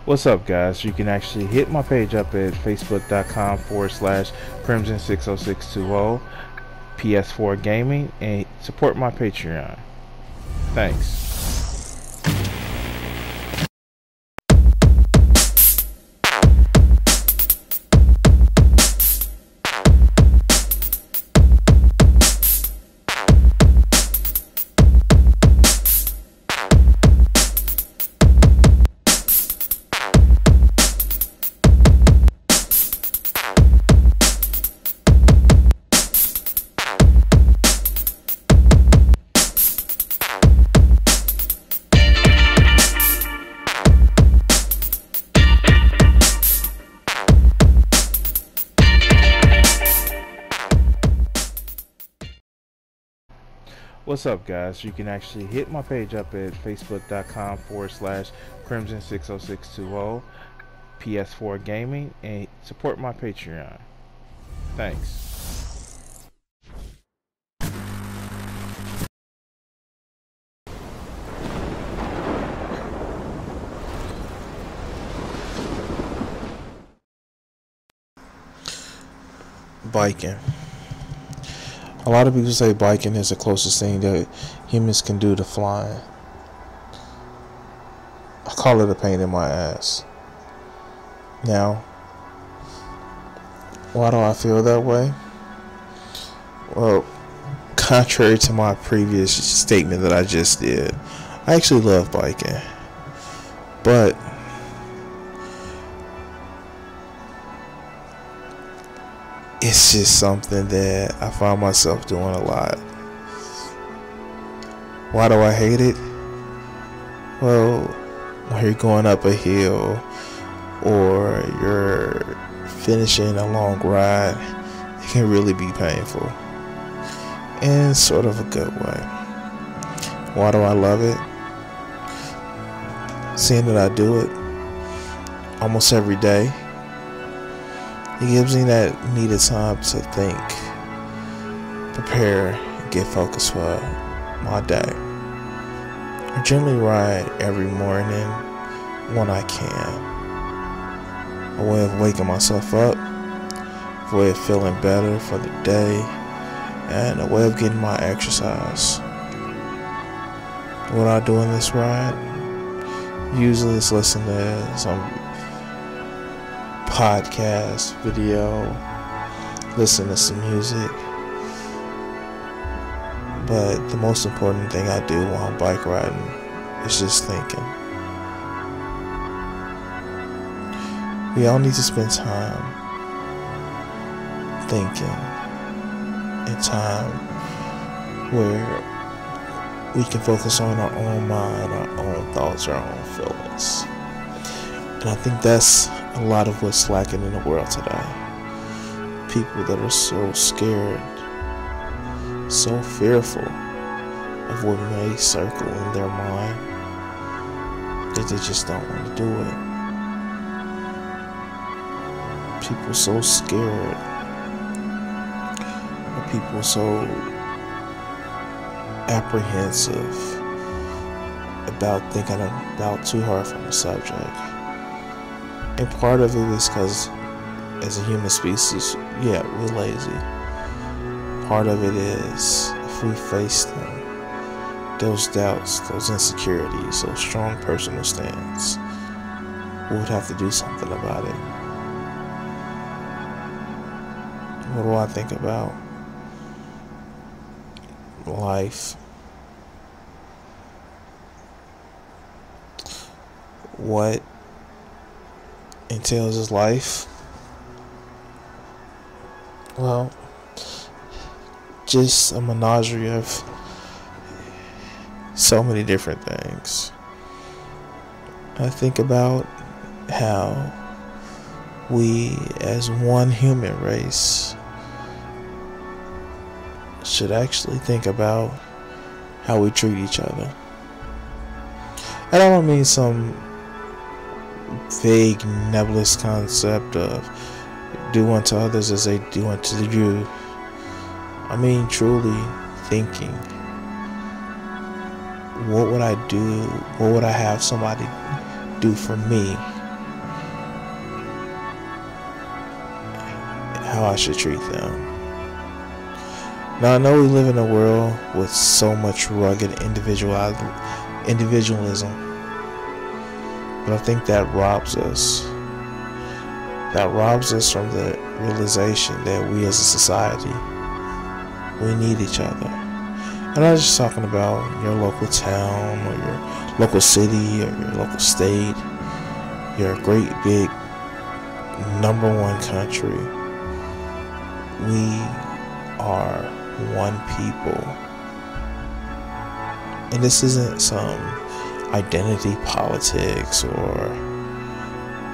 What's up, guys? You can actually hit my page up at facebook.com/Crimson60620 PS4 Gaming and support my Patreon. Thanks. What's up, guys? You can actually hit my page up at facebook.com/Crimson60620 PS4 Gaming and support my Patreon. Thanks. Biking. A lot of people say biking is the closest thing that humans can do to flying. I call it a pain in my ass. Now, why do I feel that way? Well, contrary to my previous statement that I just did, I actually love biking. But it's just something that I find myself doing a lot. Why do I hate it? Well, when you're going up a hill or you're finishing a long ride, it can really be painful in sort of a good way. Why do I love it? Seeing that I do it almost every day, it gives me that needed time to think, prepare, and get focused for my day. I generally ride every morning when I can. A way of waking myself up, a way of feeling better for the day, and a way of getting my exercise. What I do in this ride, usually it's listen to some podcast, video, listen to some music. But the most important thing I do while I'm bike riding is just thinking. We all need to spend time thinking, and time where we can focus on our own mind, our own thoughts, our own feelings. And I think that's a lot of what's lacking in the world today. People that are so scared, so fearful of what may circle in their mind that they just don't want to do it. People so scared, or people so apprehensive about thinking about too hard from the subject. And part of it is because as a human species, yeah, we're lazy. Part of it is if we face them, those doubts, those insecurities, those strong personal stands, we would have to do something about it. What do I think about life? What entails his life? Well, just a menagerie of so many different things. I think about how we as one human race should actually think about how we treat each other. And I don't mean some vague, nebulous concept of do unto others as they do unto you. I mean truly thinking, what would I do, what would I have somebody do for me how I should treat them. Now I know we live in a world with so much rugged individualism, but I think that robs us. That robs us from the realization that we as a society, we need each other. And I'm not just talking about your local town or your local city or your local state, your great big #1 country. We are one people. And this isn't some identity politics or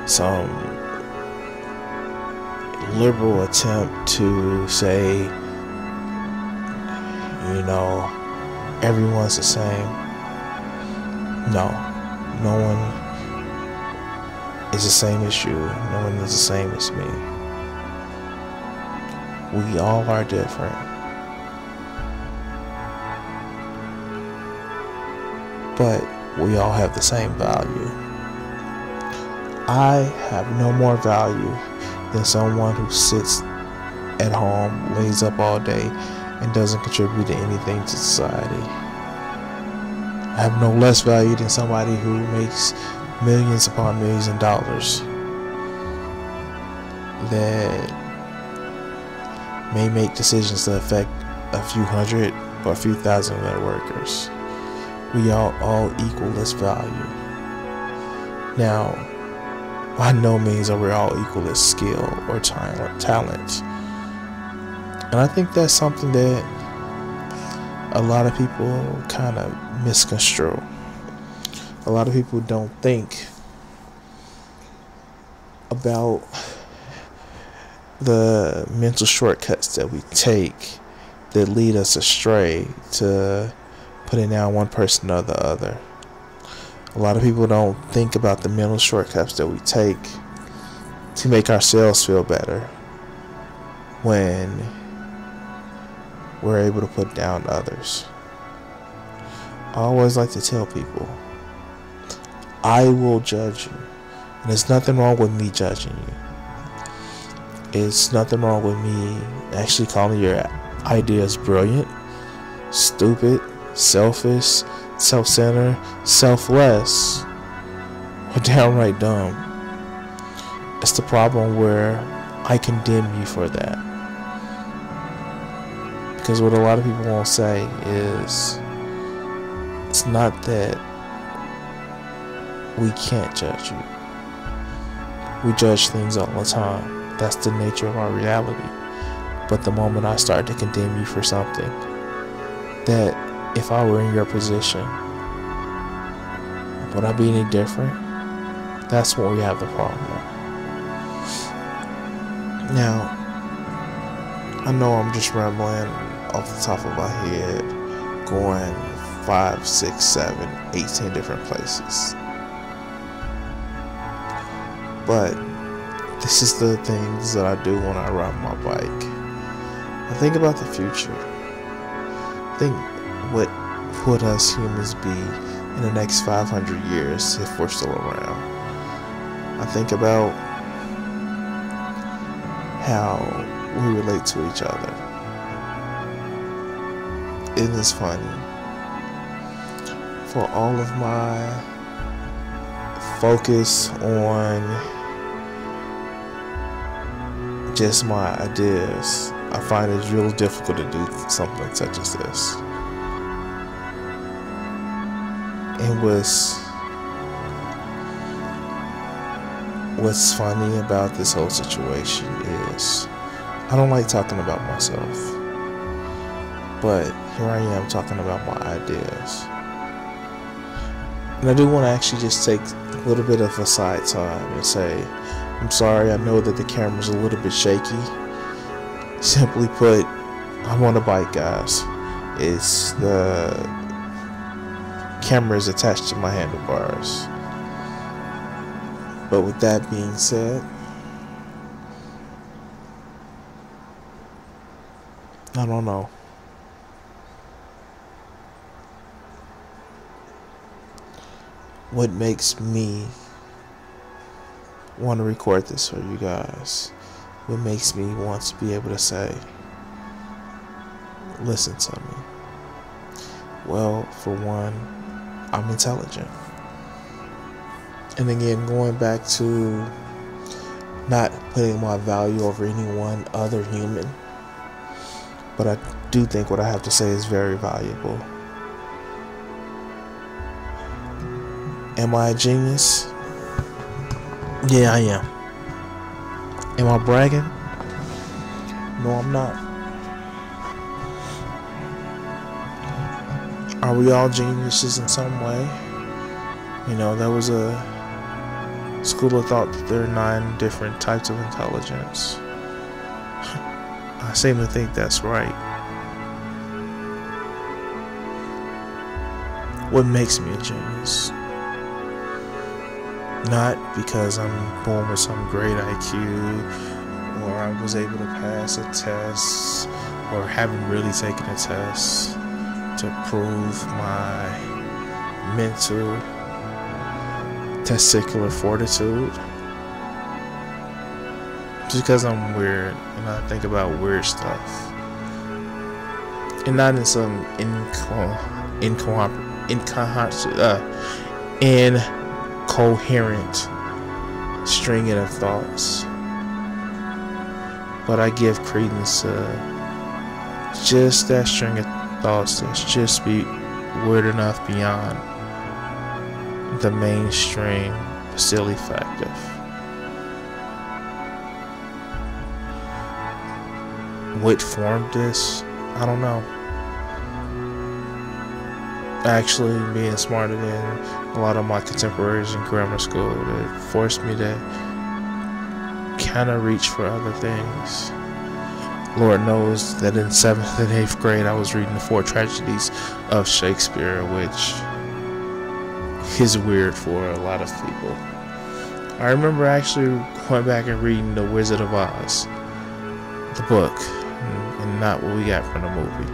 some liberal attempt to say, you know, everyone's the same. No one is the same as you. No one is the same as me. We all are different. But we all have the same value. I have no more value than someone who sits at home, lays up all day, and doesn't contribute to anything to society. I have no less value than somebody who makes millions upon millions of dollars that may make decisions that affect a few hundred or a few thousand of their workers. We are all equal as value. Now, by no means are we all equal as skill or talent. And I think that's something that a lot of people kind of misconstrue. A lot of people don't think about the mental shortcuts that we take that lead us astray to putting down one person or the other. A lot of people don't think about the mental shortcuts that we take to make ourselves feel better when we're able to put down others. I always like to tell people, I will judge you. And there's nothing wrong with me judging you. It's nothing wrong with me actually calling your ideas brilliant, stupid, selfish, self-centered, selfless, or downright dumb. It's the problem where I condemn you for that. Because what a lot of people won't say is, it's not that we can't judge you. We judge things all the time. That's the nature of our reality. But the moment I start to condemn you for something, that if I were in your position, would I be any different? That's when we have the problem. Now, I know I'm just rambling off the top of my head, going 5, 6, 7, 18 different places. But this is the things that I do when I ride my bike. I think about the future. I think what would us humans be in the next 500 years if we're still around. I think about how we relate to each other. It is funny. For all of my focus on just my ideas, I find it real difficult to do something such as this. And what's funny about this whole situation is I don't like talking about myself, but here I am talking about my ideas. And I do want to actually just take a little bit of a side time and say, I'm sorry, I know that the camera's a little bit shaky. Simply put, I'm on a bike, guys. It's the camera is attached to my handlebars. But with that being said, I don't know. What makes me want to record this for you guys what makes me want to be able to say, listen to me? Well, for one, I'm intelligent. And again, going back to not putting my value over any one other human, but I do think what I have to say is very valuable. Am I a genius? Yeah, I am. Am I bragging? No, I'm not. Are we all geniuses in some way? You know, there was a school of thought that there are 9 different types of intelligence. I seem to think that's right. What makes me a genius? Not because I'm born with some great IQ, or I was able to pass a test, or haven't really taken a test to prove my mental testicular fortitude. Just because I'm weird and I think about weird stuff, and not in some incoherent stringing of thoughts, but I give credence to just that string of thoughts that's just be weird enough beyond the mainstream, but still effective. What formed this? I don't know. Actually, being smarter than a lot of my contemporaries in grammar school, that forced me to kind of reach for other things. Lord knows that in 7th and 8th grade I was reading the 4 tragedies of Shakespeare, which is weird for a lot of people. I remember actually going back and reading The Wizard of Oz, the book, and not what we got from the movie.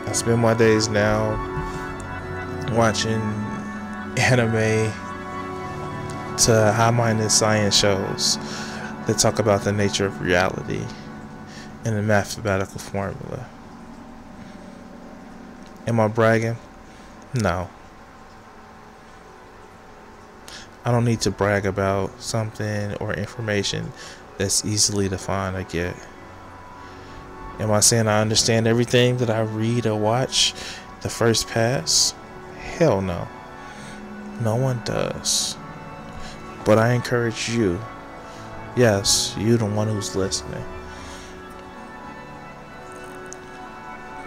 I spend my days now watching anime to high-minded science shows that talk about the nature of reality in a mathematical formula. Am I bragging? No. I don't need to brag about something or information that's easily defined, I get. Am I saying I understand everything that I read or watch the first pass? Hell no. No one does. But I encourage you, yes, you the one who's listening,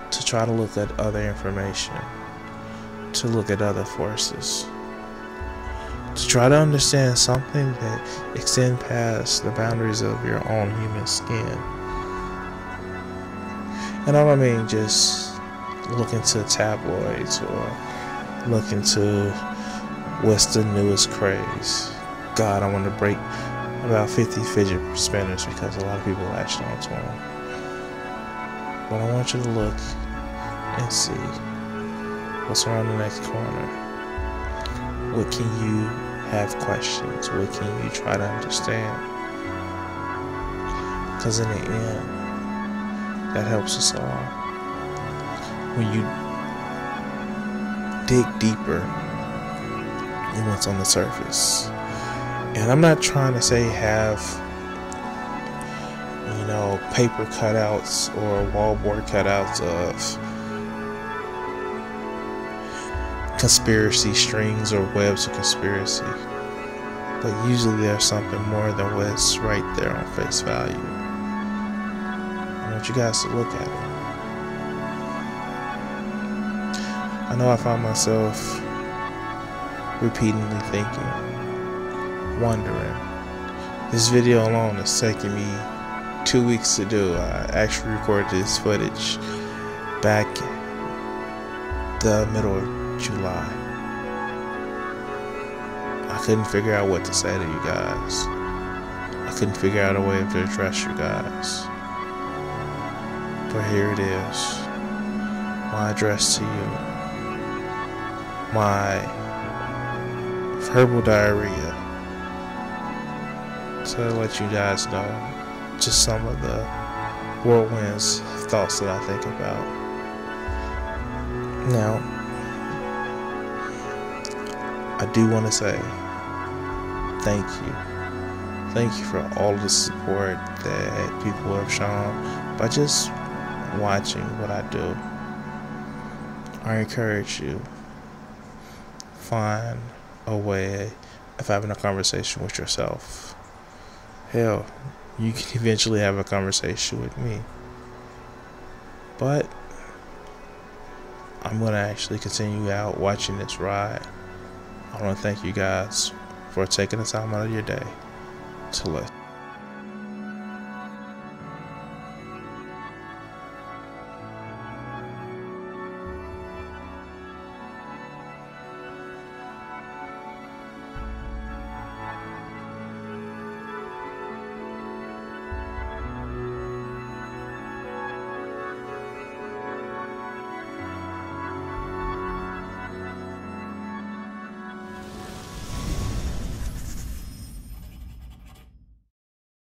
to try to look at other information, to look at other forces, to try to understand something that extends past the boundaries of your own human skin. And I don't mean just look into tabloids or look into what's the newest craze. God, I want to break about 50 fidget spinners because a lot of people latched on to them. But I want you to look and see what's around the next corner. What can you have questions? What can you try to understand? Because in the end, that helps us all. When you dig deeper than what's on the surface. And I'm not trying to say have, you know, paper cutouts or wallboard cutouts of conspiracy strings or webs of conspiracy. But usually there's something more than what's right there on face value. I want you guys to look at it. I know I find myself repeatedly thinking, wondering. This video alone is taking me 2 weeks to do. I actually recorded this footage back the middle of July. I couldn't figure out what to say to you guys. I couldn't figure out a way to address you guys. But here it is. My address to you. My verbal diarrhea to let you guys know just some of the whirlwinds thoughts that I think about. Now, I do want to say thank you. Thank you for all the support that people have shown by just watching what I do. I encourage you, find a way of having a conversation with yourself. Hell, you can eventually have a conversation with me. But I'm going to actually continue out watching this ride. I want to thank you guys for taking the time out of your day to listen.